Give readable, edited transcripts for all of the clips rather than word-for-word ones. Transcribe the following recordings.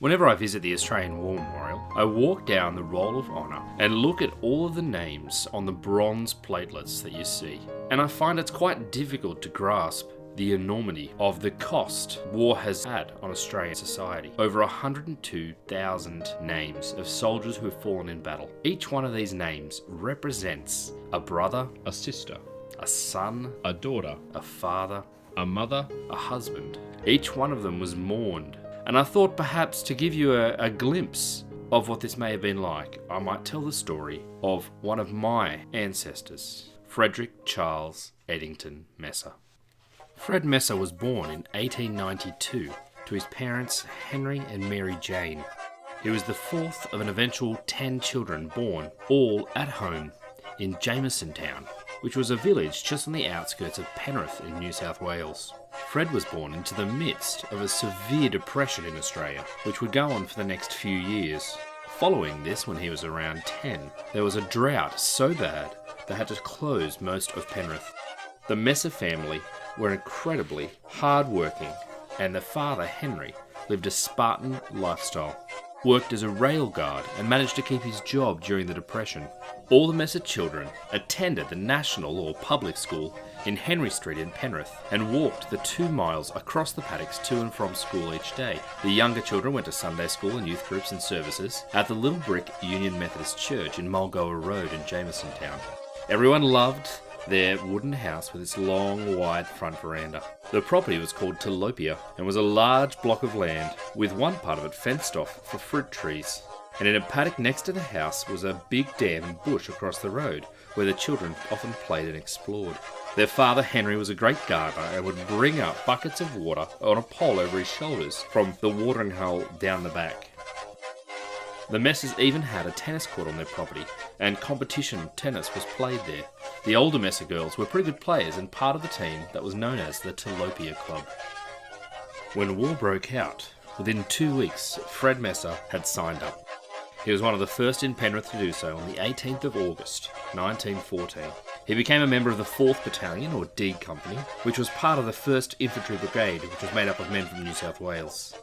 Whenever I visit the Australian War Memorial, I walk down the Roll of Honour and look at all of the names on the bronze platelets that you see. And I find it's quite difficult to grasp the enormity of the cost war has had on Australian society. Over 102,000 names of soldiers who have fallen in battle. Each one of these names represents a brother, a sister, a son, a daughter, a father, a mother, a husband. Each one of them was mourned. And I thought perhaps to give you a glimpse of what this may have been like, I might tell the story of one of my ancestors, Frederick Charles Eddington Messer. Fred Messer was born in 1892 to his parents Henry and Mary Jane. He was the fourth of an eventual 10 children born, all at home in Jameson Town, which was a village just on the outskirts of Penrith in New South Wales. Fred was born into the midst of a severe depression in Australia, which would go on for the next few years. Following this, when he was around 10, there was a drought so bad they had to close most of Penrith. The Messer family were incredibly hard-working, and their father, Henry, lived a Spartan lifestyle, worked as a rail guard and managed to keep his job during the Depression. All the Messer children attended the national or public school in Henry Street in Penrith and walked the 2 miles across the paddocks to and from school each day. The younger children went to Sunday school and youth groups and services at the Little Brick Union Methodist Church in Mulgoa Road in Jameson Town. Everyone loved their wooden house with its long, wide front veranda. The property was called Tilapia and was a large block of land with one part of it fenced off for fruit trees. And in a paddock next to the house was a big dam and bush across the road where the children often played and explored. Their father, Henry, was a great gardener and would bring up buckets of water on a pole over his shoulders from the watering hole down the back. The Messers even had a tennis court on their property, and competition tennis was played there. The older Messer girls were pretty good players and part of the team that was known as the Tilapia Club. When war broke out, within 2 weeks, Fred Messer had signed up. He was one of the first in Penrith to do so on the 18th of August, 1914. He became a member of the 4th Battalion, or D Company, which was part of the 1st Infantry Brigade, which was made up of men from New South Wales.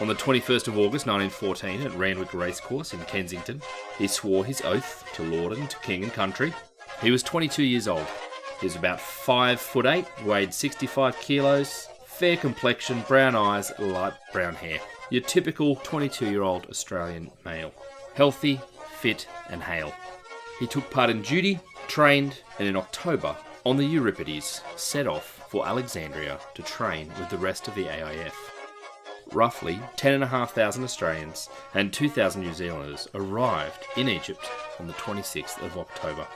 On the 21st of August 1914 at Randwick Racecourse in Kensington, he swore his oath to Lord and to King and Country. He was 22 years old. He was about 5'8", weighed 65 kilos, fair complexion, brown eyes, light brown hair. Your typical 22-year-old Australian male. Healthy, fit and hale. He took part in duty, trained, and in October, on the Euripides, set off for Alexandria to train with the rest of the AIF. Roughly 10,500 Australians and 2,000 New Zealanders arrived in Egypt on the 26th of October.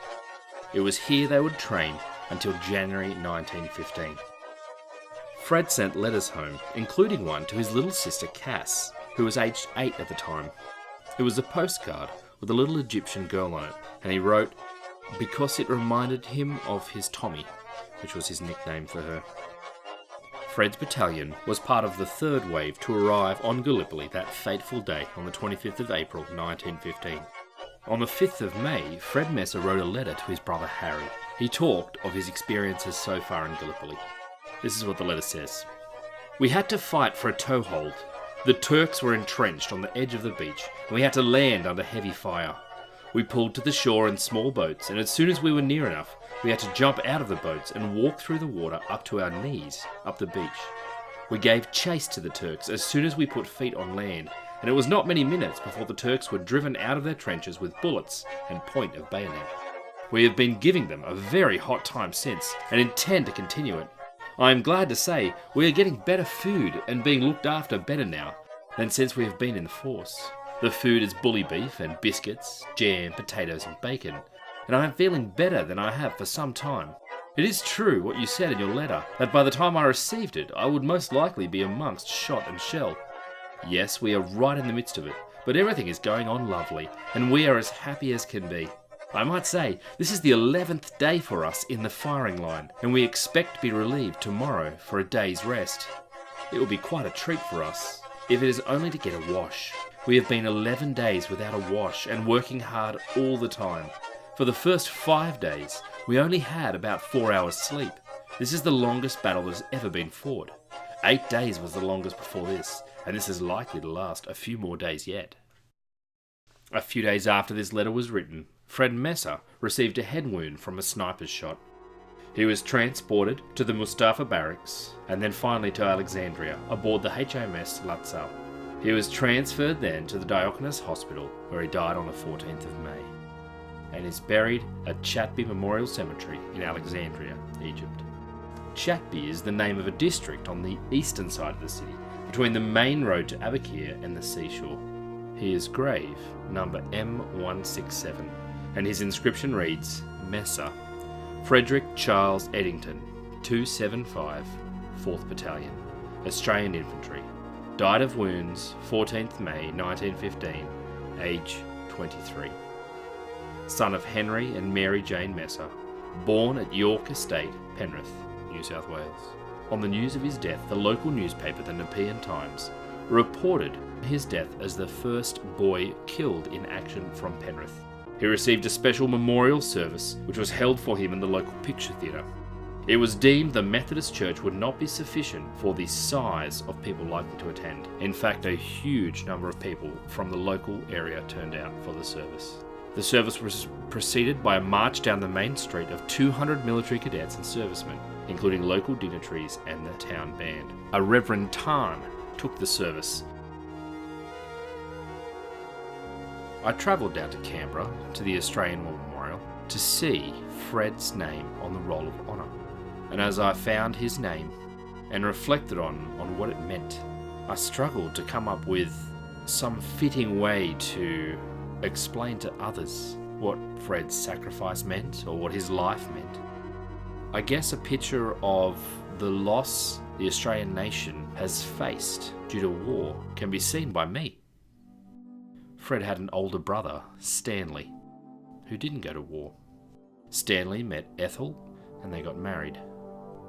It was here they would train until January 1915. Fred sent letters home, including one to his little sister Cass, who was aged 8 at the time. It was a postcard with a little Egyptian girl on it, and he wrote, because it reminded him of his Tommy, which was his nickname for her. Fred's battalion was part of the 3rd wave to arrive on Gallipoli that fateful day on the 25th of April 1915. On the 5th of May, Fred Messer wrote a letter to his brother Harry. He talked of his experiences so far in Gallipoli. This is what the letter says. We had to fight for a toehold. The Turks were entrenched on the edge of the beach, and we had to land under heavy fire. We pulled to the shore in small boats, and as soon as we were near enough, we had to jump out of the boats and walk through the water up to our knees, up the beach. We gave chase to the Turks as soon as we put feet on land, and it was not many minutes before the Turks were driven out of their trenches with bullets and point of bayonet. We have been giving them a very hot time since, and intend to continue it. I am glad to say we are getting better food and being looked after better now than since we have been in the force. The food is bully beef and biscuits, jam, potatoes and bacon, and I am feeling better than I have for some time. It is true what you said in your letter, that by the time I received it, I would most likely be amongst shot and shell. Yes, we are right in the midst of it, but everything is going on lovely, and we are as happy as can be. I might say, this is the 11th day for us in the firing line, and we expect to be relieved tomorrow for a day's rest. It will be quite a treat for us, if it is only to get a wash. We have been 11 days without a wash and working hard all the time. For the first 5 days, we only had about 4 hours sleep. This is the longest battle that has ever been fought. 8 days was the longest before this, and this is likely to last a few more days yet. A few days after this letter was written, Fred Messer received a head wound from a sniper's shot. He was transported to the Mustafa barracks and then finally to Alexandria aboard the HMS Latsal. He was transferred then to the Diocletian Hospital, where he died on the 14th of May, and is buried at Chatby Memorial Cemetery in Alexandria, Egypt. Chatby is the name of a district on the eastern side of the city, between the main road to Abukir and the seashore. He is grave number M167, and his inscription reads, Messer, Frederick Charles Eddington, 275, 4th Battalion, Australian Infantry, died of wounds 14th May 1915, age 23. Son of Henry and Mary Jane Messer, born at York Estate, Penrith, New South Wales. On the news of his death, the local newspaper, the Nepean Times, reported his death as the first boy killed in action from Penrith. He received a special memorial service which was held for him in the local picture theatre. It was deemed the Methodist Church would not be sufficient for the size of people likely to attend. In fact, a huge number of people from the local area turned out for the service. The service was preceded by a march down the main street of 200 military cadets and servicemen, including local dignitaries and the town band. A Reverend Tarn took the service. I travelled down to Canberra to the Australian War Memorial to see Fred's name on the Roll of Honour. And as I found his name and reflected on what it meant, I struggled to come up with some fitting way to explain to others what Fred's sacrifice meant or what his life meant. I guess a picture of the loss the Australian nation has faced due to war can be seen by me. Fred had an older brother, Stanley, who didn't go to war. Stanley met Ethel and they got married.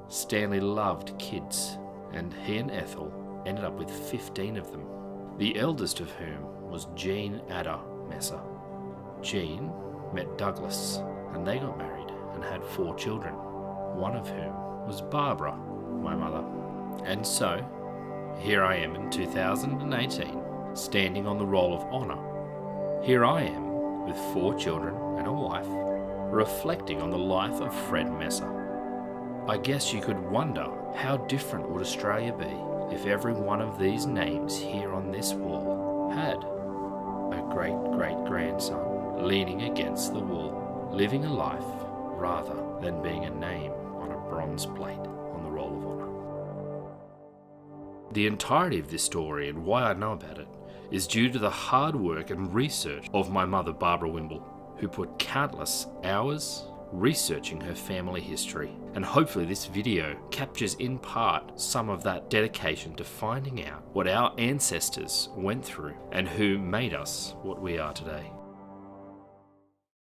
Stanley loved kids, and he and Ethel ended up with 15 of them, the eldest of whom was Jean Ada Messer. Jean met Douglas, and they got married and had 4 children, one of whom was Barbara, my mother. And so, here I am in 2018, standing on the Roll of Honour. Here I am, with 4 children and a wife, reflecting on the life of Fred Messer. I guess you could wonder, how different would Australia be if every one of these names here on this wall had a great-great-grandson leaning against the wall, living a life rather than being a name on a bronze plate on the Roll of Honour. The entirety of this story and why I know about it is due to the hard work and research of my mother, Barbara Wimble, who put countless hours researching her family history. And hopefully this video captures in part some of that dedication to finding out what our ancestors went through and who made us what we are today.